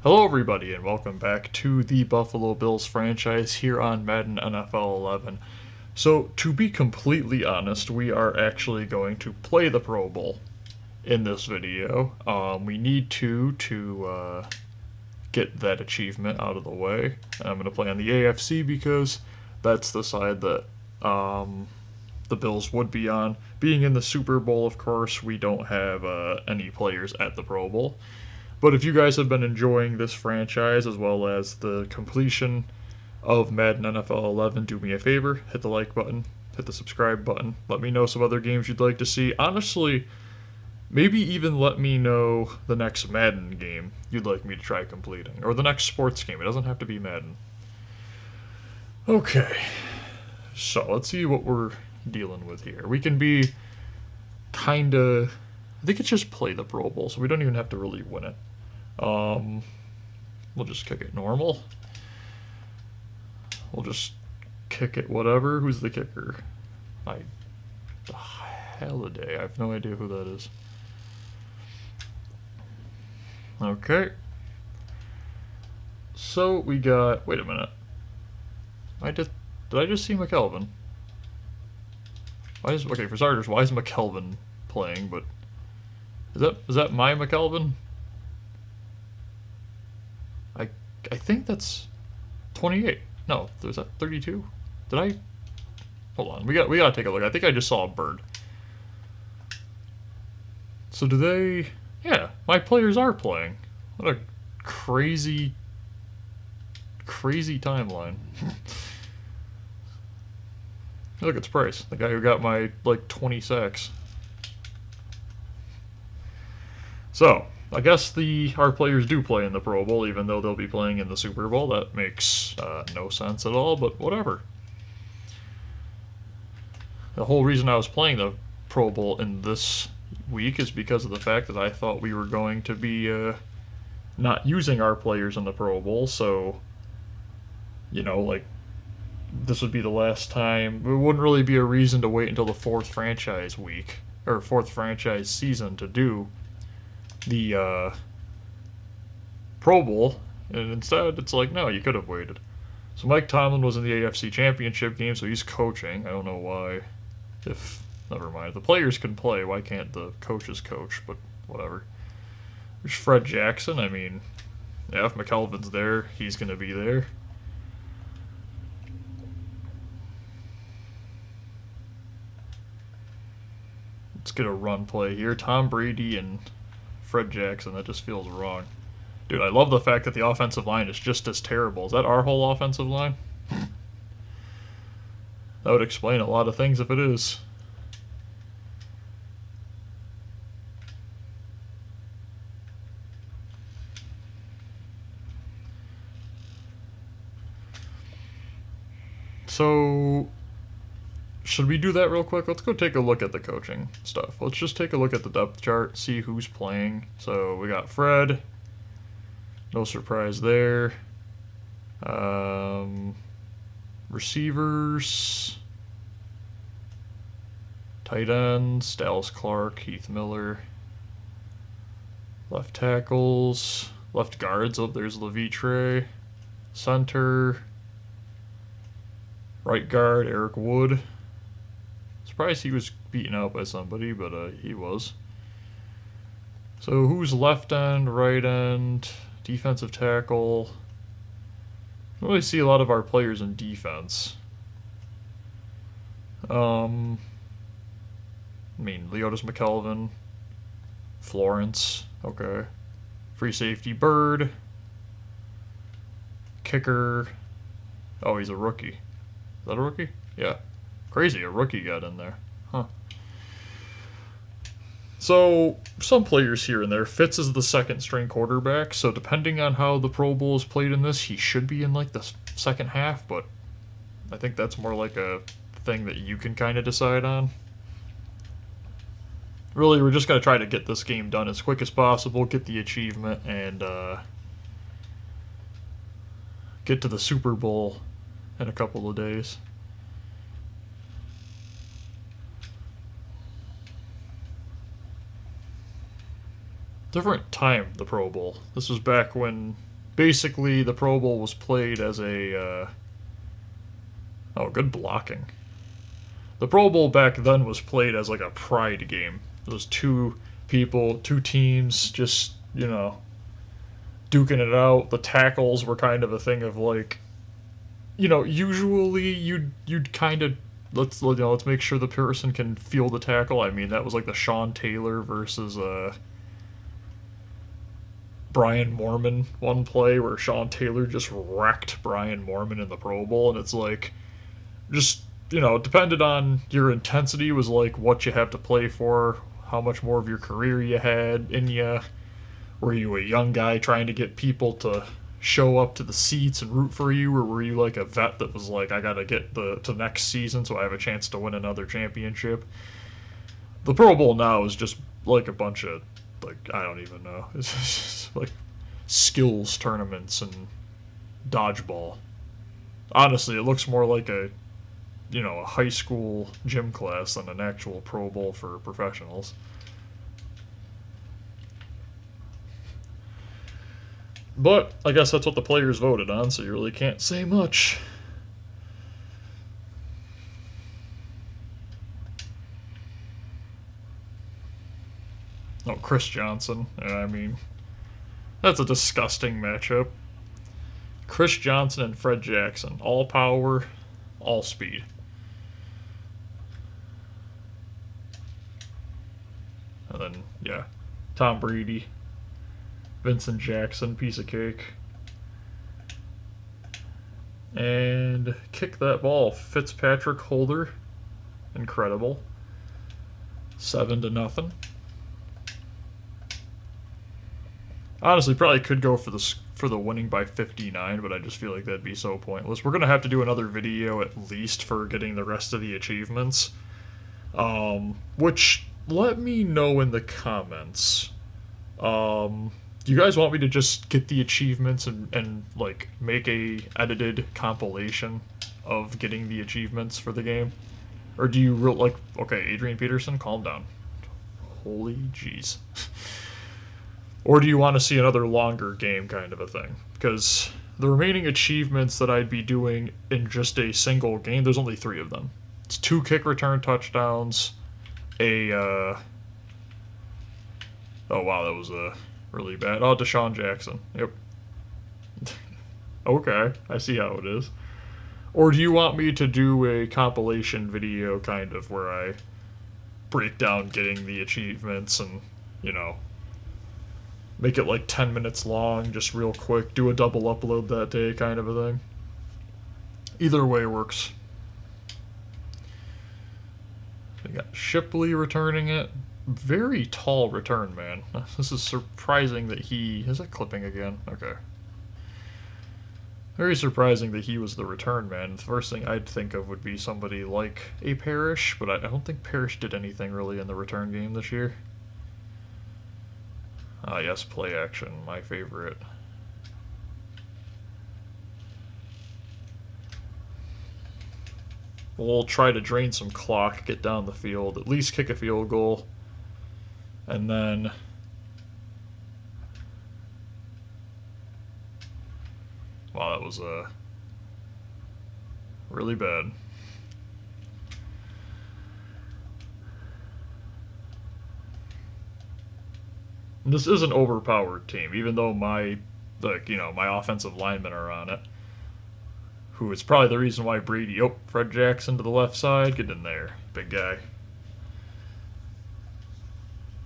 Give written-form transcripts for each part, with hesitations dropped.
Hello, everybody, and welcome back to the Buffalo Bills franchise here on Madden NFL 11. So, to be completely honest, we are actually going to play the Pro Bowl in this video. We need to get that achievement out of the way. I'm going to play on the AFC because that's the side that the Bills would be on. Being in the Super Bowl, of course, we don't have any players at the Pro Bowl. But if you guys have been enjoying this franchise as well as the completion of Madden NFL 11, do me a favor, hit the like button, hit the subscribe button. Let me know some other games you'd like to see. Honestly, maybe even let me know the next Madden game you'd like me to try completing, or the next sports game. It doesn't have to be Madden. Okay, so let's see what we're dealing with here. We can be kinda. I think it's just play the Pro Bowl, so we don't even have to really win it. We'll just kick it normal. We'll just kick it whatever. Who's the kicker? Halliday. I have no idea who that is. Okay. So we got. Wait a minute. Did I just see McKelvin? Okay, for starters, why is McKelvin playing? But is that my McKelvin? I think that's 28. No, there's that 32. Did I? Hold on. We gotta take a look. I think I just saw a bird. So do they? Yeah, my players are playing. What a crazy timeline. Look, it's Price, the guy who got my 20 sacks. So I guess our players do play in the Pro Bowl, even though they'll be playing in the Super Bowl. That makes no sense at all, but whatever. The whole reason I was playing the Pro Bowl in this week is because of the fact that I thought we were going to be not using our players in the Pro Bowl, so, this would be the last time. It wouldn't really be a reason to wait until the fourth franchise week, or fourth franchise season to do the Pro Bowl, and instead it's like, no, you could have waited. So Mike Tomlin was in the AFC Championship game, so he's coaching. I don't know why. Never mind. If the players can play, why can't the coaches coach? But whatever. There's Fred Jackson. I mean, yeah, if McKelvin's there, he's going to be there. Let's get a run play here. Tom Brady and Fred Jackson. That just feels wrong. Dude, I love the fact that the offensive line is just as terrible. Is that our whole offensive line? That would explain a lot of things if it is. So, should we do that real quick? Let's go take a look at the coaching stuff. Let's just take a look at the depth chart, see who's playing. So, we got Fred. No surprise there. Receivers. Tight ends, Dallas Clark, Heath Miller. Left tackles. Left guards, there's Levitre. Center. Right guard, Eric Wood. Surprised he was beaten out by somebody, but he was. So who's left end, right end, defensive tackle? I don't really see a lot of our players in defense. Leotis McKelvin, Florence, okay. Free safety, Bird. Kicker. Oh, he's a rookie. Is that a rookie? Yeah. Crazy, a rookie got in there. Huh. So, some players here and there. Fitz is the second string quarterback, so depending on how the Pro Bowl is played in this, he should be in the second half, but I think that's more like a thing that you can kind of decide on. Really, we're just going to try to get this game done as quick as possible, get the achievement, and get to the Super Bowl in a couple of days. Different time, the Pro Bowl. This was back when basically the Pro Bowl was played as a oh, good blocking. The Pro Bowl back then was played as like a pride game. It was two people, two teams, just duking it out. The tackles were kind of a thing of like, usually you'd kind of let's make sure the person can feel the tackle. I mean, that was like the Sean Taylor versus Brian Moorman one play where Sean Taylor just wrecked Brian Moorman in the Pro Bowl, and it's like just depended on your intensity was like what you have to play for, how much more of your career you had in you. Were you a young guy trying to get people to show up to the seats and root for you, or were you like a vet that was like, I gotta get to next season so I have a chance to win another championship? The Pro Bowl now is just like a bunch of like, I don't even know. It's just like skills tournaments and dodgeball. Honestly, it looks more like a high school gym class than an actual Pro Bowl for professionals. But I guess that's what the players voted on, so you really can't say much. Oh, Chris Johnson. I mean, that's a disgusting matchup. Chris Johnson and Fred Jackson. All power, all speed. And then, yeah, Tom Brady, Vincent Jackson, piece of cake. And kick that ball. Fitzpatrick Holder. Incredible. 7-0. Honestly, probably could go for the winning by 59, but I just feel like that'd be so pointless. We're gonna have to do another video at least for getting the rest of the achievements. Which let me know in the comments. Do you guys want me to just get the achievements and like make a edited compilation of getting the achievements for the game? Or do you okay, Adrian Peterson, calm down. Holy jeez. Or do you want to see another longer game kind of a thing? Because the remaining achievements that I'd be doing in just a single game, there's only 3 of them. It's 2 kick return touchdowns, oh wow, that was really bad. Oh, Deshaun Jackson. Yep. Okay, I see how it is. Or do you want me to do a compilation video kind of where I break down getting the achievements and, make it like 10 minutes long, just real quick, do a double upload that day kind of a thing? Either way works. We got Shipley returning it. Very tall return, man. This is surprising that he... Is that clipping again? Okay. Very surprising that he was the return man. The first thing I'd think of would be somebody like a Parrish, but I don't think Parrish did anything really in the return game this year. Ah, yes, play action, my favorite. We'll try to drain some clock, get down the field, at least kick a field goal. And then wow, that was really bad. And this is an overpowered team, even though my offensive linemen are on it. Who is probably the reason why Brady... Oh, Fred Jackson to the left side. Get in there, big guy.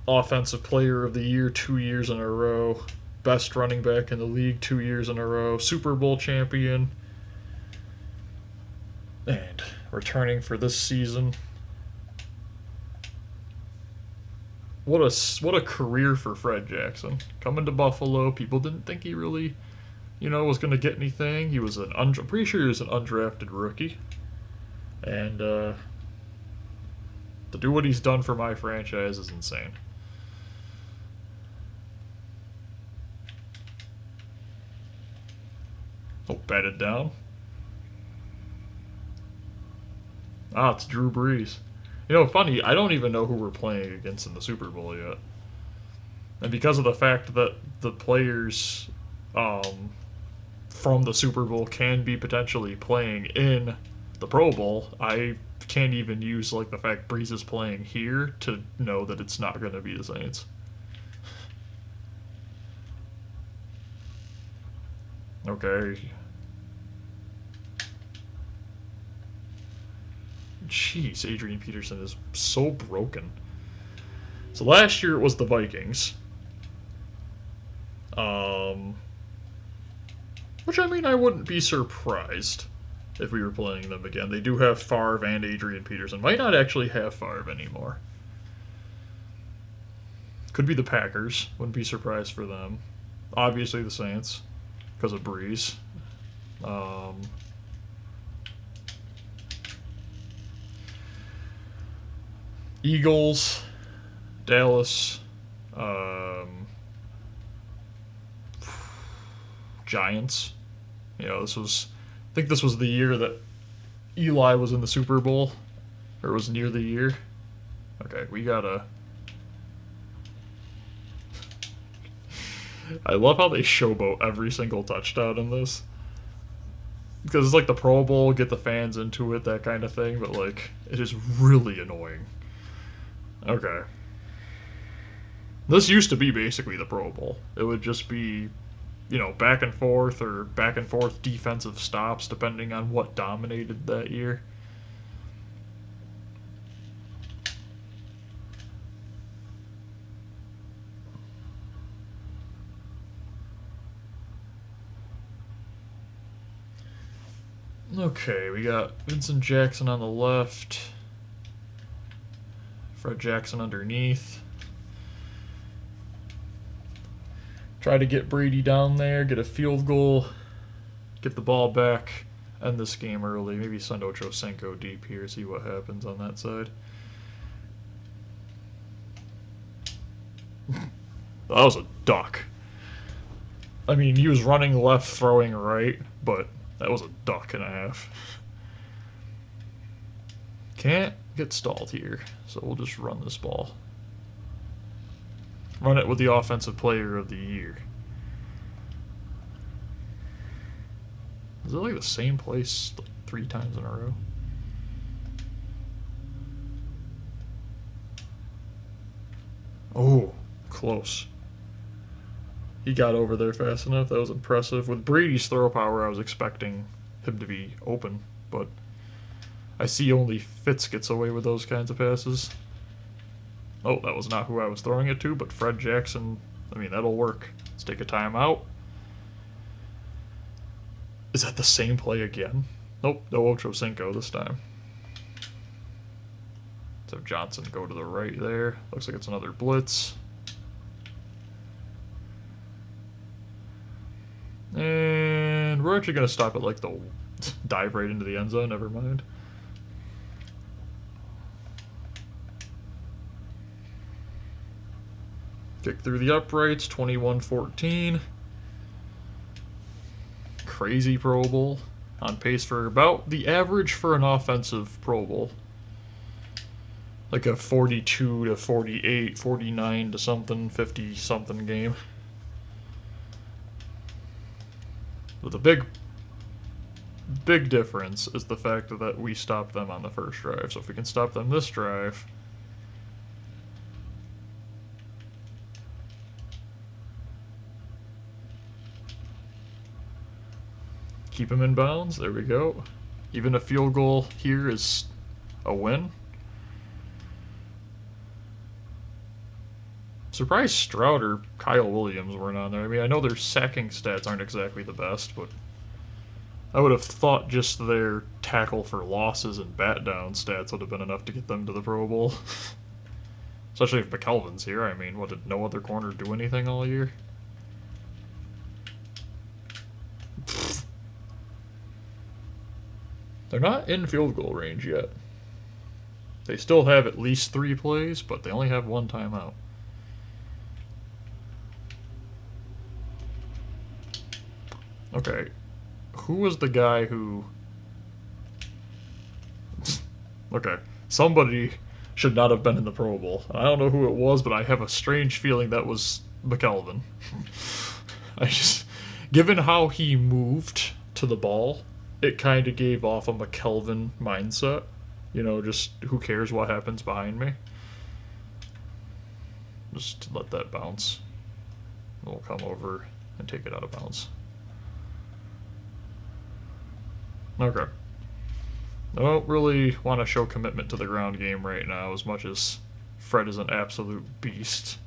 Offensive Player of the Year 2 years in a row. Best running back in the league 2 years in a row. Super Bowl champion. And returning for this season. What a career for Fred Jackson. Coming to Buffalo, people didn't think he really, was going to get anything. He was I'm pretty sure he was an undrafted rookie. And to do what he's done for my franchise is insane. Oh, batted down. Ah, it's Drew Brees. Funny, I don't even know who we're playing against in the Super Bowl yet. And because of the fact that the players from the Super Bowl can be potentially playing in the Pro Bowl, I can't even use like the fact Breeze is playing here to know that it's not going to be the Saints. Okay. Jeez, Adrian Peterson is so broken. So last year it was the Vikings. Which, I mean, I wouldn't be surprised if we were playing them again. They do have Favre and Adrian Peterson. Might not actually have Favre anymore. Could be the Packers. Wouldn't be surprised for them. Obviously the Saints, because of Breeze. Eagles, Dallas, Giants. You know, I think this was the year that Eli was in the Super Bowl, or it was near the year. Okay, we gotta. I love how they showboat every single touchdown in this. Because it's like the Pro Bowl, get the fans into it, that kind of thing, but like, it is really annoying. Okay. This used to be basically the Pro Bowl. It would just be, you know, back and forth or back and forth defensive stops depending on what dominated that year. Okay, we got Vincent Jackson on the left, Fred Jackson underneath. Try to get Brady down there, get a field goal, get the ball back, end this game early. Maybe send Ochocinco deep here, see what happens on that side. That was a duck. I mean, he was running left, throwing right, but that was a duck and a half. Can't get stalled here, so we'll just run this ball. Run it with the Offensive Player of the Year. Is it like the same place like 3 times in a row? Oh, close. He got over there fast enough. That was impressive. With Brady's throw power, I was expecting him to be open, but I see only Fitz gets away with those kinds of passes. Oh, that was not who I was throwing it to, but Fred Jackson, I mean, that'll work. Let's take a timeout. Is that the same play again? Nope, no Ochocinco this time. Let's have Johnson go to the right there. Looks like it's another blitz. And we're actually going to stop at like the dive right into the end zone, never mind. Kick through the uprights, 21-14. Crazy Pro Bowl. On pace for about the average for an offensive Pro Bowl. Like a 42 to 48, 49 to something, 50 something game. But the big difference is the fact that we stopped them on the first drive. So if we can stop them this drive, keep him in bounds. There we go. Even a field goal here is a win. Surprised Stroud or Kyle Williams weren't on there. I mean, I know their sacking stats aren't exactly the best, but I would have thought just their tackle for losses and bat down stats would have been enough to get them to the Pro Bowl. Especially if McKelvin's here. I mean, what, did no other corner do anything all year? They're not in field goal range yet. They still have at least 3 plays, but they only have 1 timeout. Okay, who was the guy who... Okay, somebody should not have been in the Pro Bowl. I don't know who it was, but I have a strange feeling that was McKelvin. Given how he moved to the ball, it kind of gave off a McKelvin mindset. You know, just who cares what happens behind me? Just let that bounce. We'll come over and take it out of bounds. Okay. I don't really want to show commitment to the ground game right now as much as Fred is an absolute beast.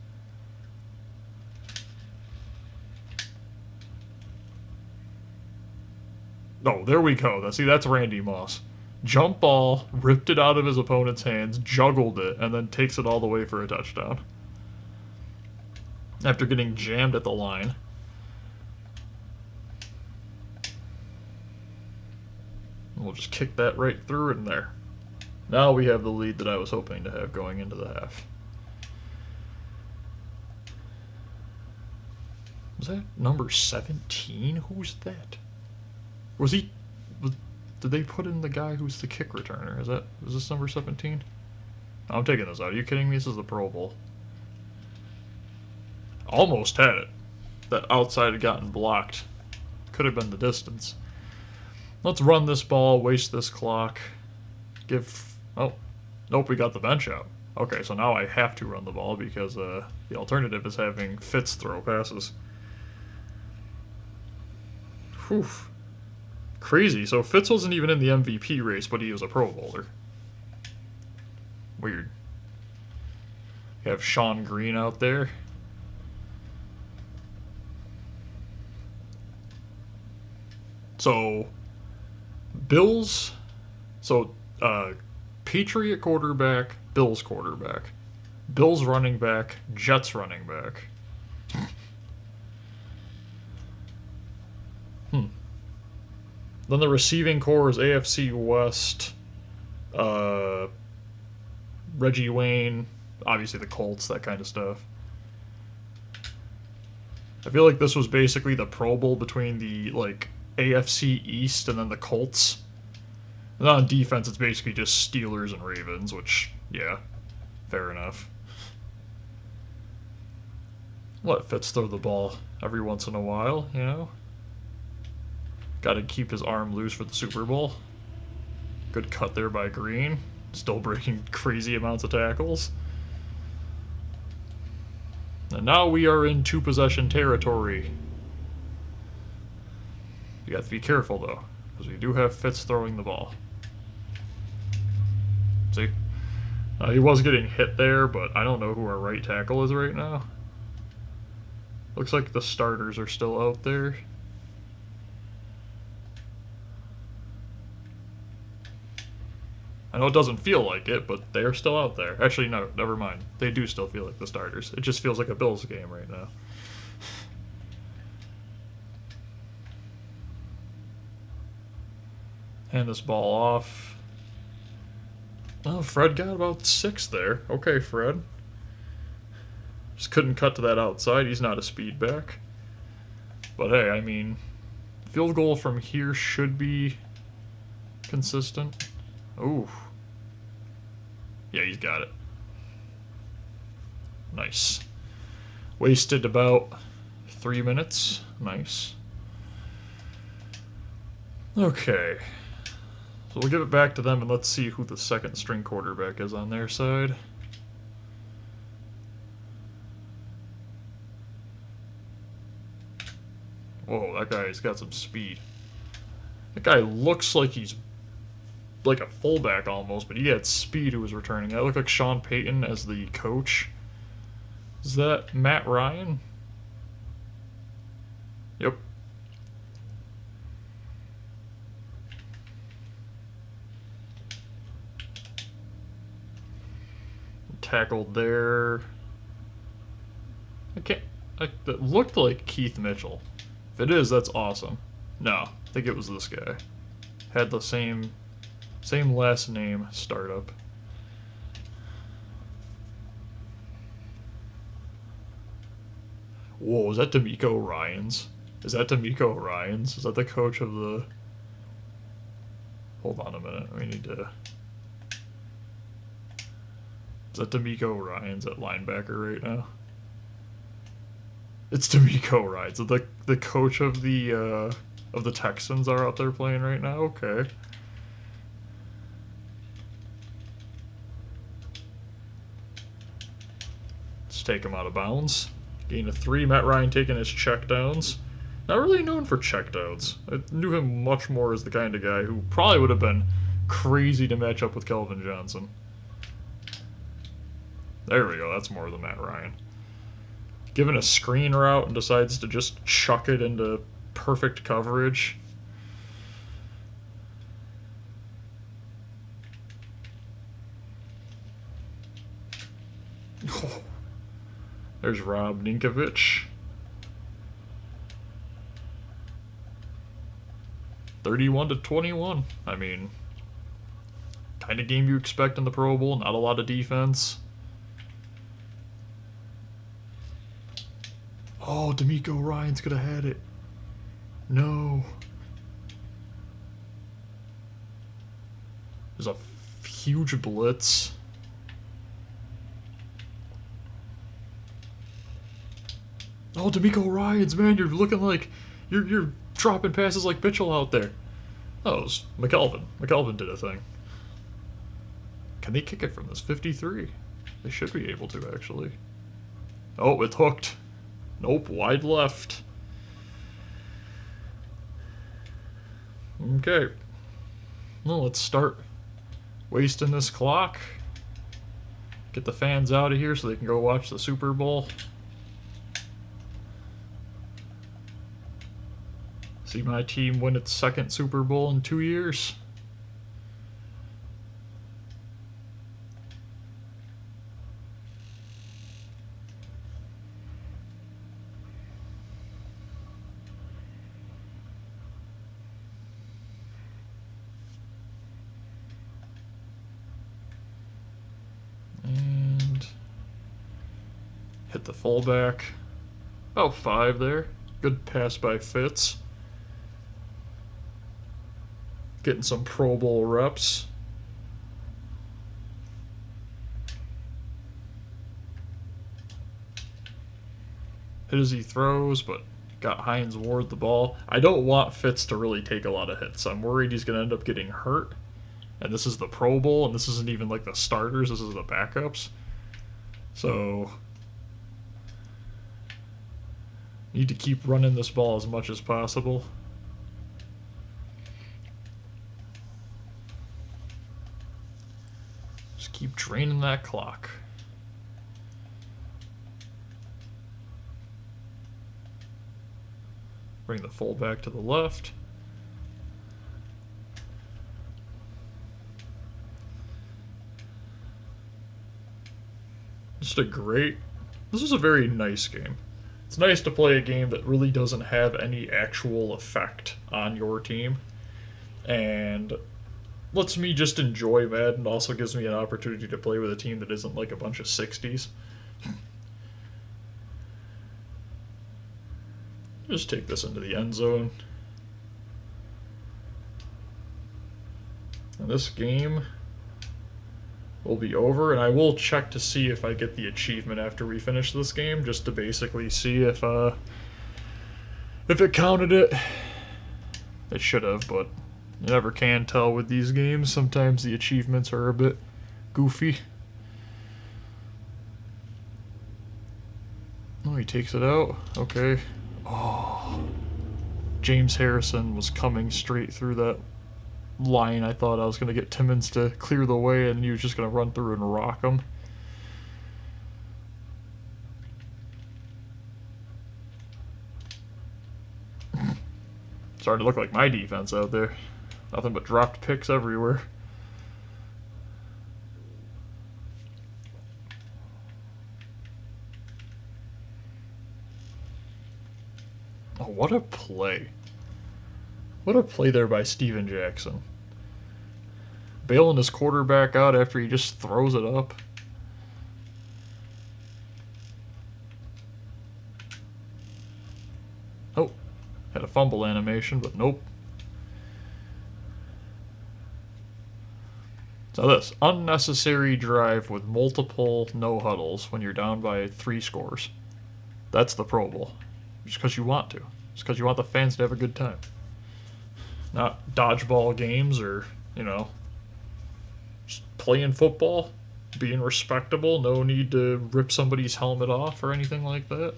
Oh, there we go. See, that's Randy Moss. Jump ball, ripped it out of his opponent's hands, juggled it, and then takes it all the way for a touchdown. After getting jammed at the line. We'll just kick that right through in there. Now we have the lead that I was hoping to have going into the half. Was that number 17? Who's that? Was he... Did they put in the guy who's the kick returner? Is this number 17? I'm taking this out. Are you kidding me? This is the Pro Bowl. Almost had it. That outside had gotten blocked. Could have been the distance. Let's run this ball, waste this clock. Oh, nope, we got the bench out. Okay, so now I have to run the ball because the alternative is having Fitz throw passes. Whew. Crazy. So Fitz wasn't even in the MVP race, but he was a Pro Bowler. Weird. You have Sean Green out there. So, Bills... So, Patriot quarterback, Bills quarterback. Bills running back, Jets running back. Then the receiving core is AFC West, Reggie Wayne, obviously the Colts, that kind of stuff. I feel like this was basically the Pro Bowl between the, like, AFC East and then the Colts. And on defense, it's basically just Steelers and Ravens, which, yeah, fair enough. Let Fitz throw the ball every once in a while, you know? Got to keep his arm loose for the Super Bowl. Good cut there by Green. Still breaking crazy amounts of tackles. And now we are in two-possession territory. You have to be careful, though, because we do have Fitz throwing the ball. See? He was getting hit there, but I don't know who our right tackle is right now. Looks like the starters are still out there. I know it doesn't feel like it, but they're still out there. Actually, no, never mind. They do still feel like the starters. It just feels like a Bills game right now. Hand this ball off. Oh, Fred got about 6 there. Okay, Fred. Just couldn't cut to that outside. He's not a speed back. But hey, I mean, field goal from here should be consistent. Ooh. Yeah, he's got it. Nice. Wasted about 3 minutes. Nice. Okay. So we'll give it back to them and let's see who the second string quarterback is on their side. Whoa, that guy's got some speed. That guy looks like he's like a fullback almost, but he had speed who was returning. That looked like Sean Payton as the coach. Is that Matt Ryan? Yep. Tackled there. That looked like Keith Mitchell. If it is, that's awesome. No, I think it was this guy. Had the same last name, startup. Whoa, is that D'Amico Ryans? Is that D'Amico Ryans? Is that the coach of the... Hold on a minute, we need to... Is that D'Amico Ryans at linebacker right now? It's D'Amico Ryans. The coach of the Texans are out there playing right now. Okay. Let's take him out of bounds. Gain of 3. Matt Ryan taking his checkdowns. Not really known for checkdowns. I knew him much more as the kind of guy who probably would have been crazy to match up with Kelvin Johnson. There we go. That's more than Matt Ryan. Given a screen route and decides to just chuck it into perfect coverage. Oh. There's Rob Ninkovich. 31-21. I mean, kind of game you expect in the Pro Bowl. Not a lot of defense. Oh, D'Amico Ryans could have had it. No. There's a huge blitz. Oh, D'Amico Ryans, man, you're looking like you're dropping passes like Mitchell out there. Oh, it was McKelvin. McKelvin did a thing. Can they kick it from this 53? They should be able to, actually. Oh, it's hooked. Nope, wide left. Okay. Well, let's start wasting this clock. Get the fans out of here so they can go watch the Super Bowl. See my team win its second Super Bowl in 2 years. And hit the fullback. About 5 there. Good pass by Fitz. Getting some Pro Bowl reps. Hit as he throws, but got Hines Ward the ball. I don't want Fitz to really take a lot of hits. I'm worried he's going to end up getting hurt. And this is the Pro Bowl, and this isn't even like the starters. This is the backups. So need to keep running this ball as much as possible. Keep draining that clock. Bring the fullback to the left. Just a great... This is a very nice game. It's nice to play a game that really doesn't have any actual effect on your team. And lets me just enjoy Madden. Also gives me an opportunity to play with a team that isn't like a bunch of 60s. Just take this into the end zone. And this game will be over, and I will check to see if I get the achievement after we finish this game, just to basically see if it counted it. It should have, but you never can tell with these games. Sometimes the achievements are a bit goofy. Oh, he takes it out. Okay. Oh. James Harrison was coming straight through that line. I thought I was going to get Timmons to clear the way, and he was just going to run through and rock him. Starting to look like my defense out there. Nothing but dropped picks everywhere. Oh, what a play. What a play there by Steven Jackson. Bailing his quarterback out after he just throws it up. Oh, had a fumble animation, but nope. So this, unnecessary drive with multiple no huddles when you're down by 3 scores. That's the Pro Bowl. Just because you want to. Just because you want the fans to have a good time. Not dodgeball games or, just playing football, being respectable, no need to rip somebody's helmet off or anything like that.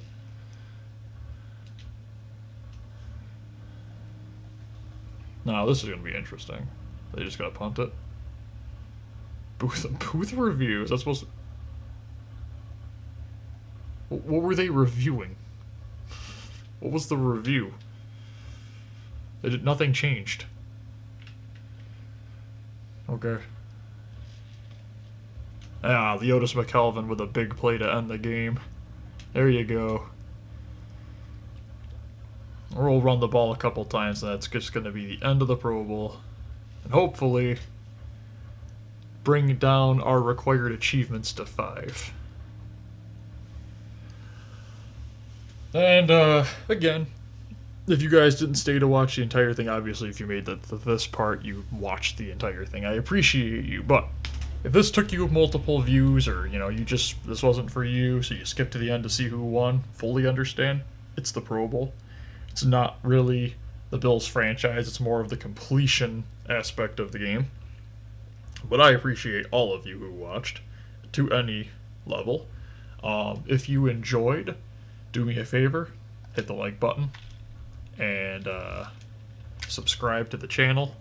Now, this is going to be interesting. They just got to punt it. Booth reviews. That's supposed to... What were they reviewing? What was the review? Nothing changed. Okay. Leotis McKelvin with a big play to end the game. There you go. We'll run the ball a couple times, and that's just going to be the end of the Pro Bowl. And hopefully bring down our required achievements to 5. And, again, if you guys didn't stay to watch the entire thing, obviously if you made this part, you watched the entire thing. I appreciate you, but if this took you multiple views or, this wasn't for you, so you skipped to the end to see who won, fully understand. It's the Pro Bowl. It's not really the Bills franchise. It's more of the completion aspect of the game. But I appreciate all of you who watched to any level. If you enjoyed, do me a favor, hit the like button and subscribe to the channel.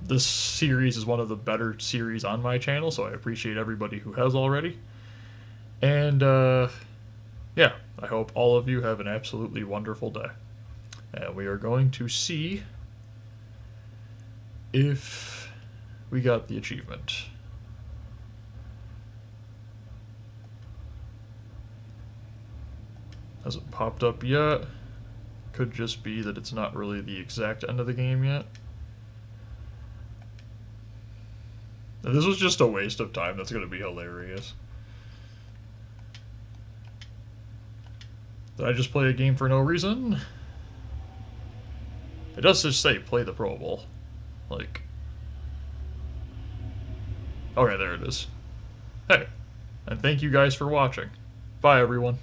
This series is one of the better series on my channel, so I appreciate everybody who has already. And yeah, I hope all of you have an absolutely wonderful day. And we are going to see if we got the achievement. Hasn't popped up yet. Could just be that it's not really the exact end of the game yet. And this was just a waste of time. That's going to be hilarious. Did I just play a game for no reason? It does just say play the Pro Bowl. Like... Okay, there it is. Hey, and thank you guys for watching. Bye, everyone.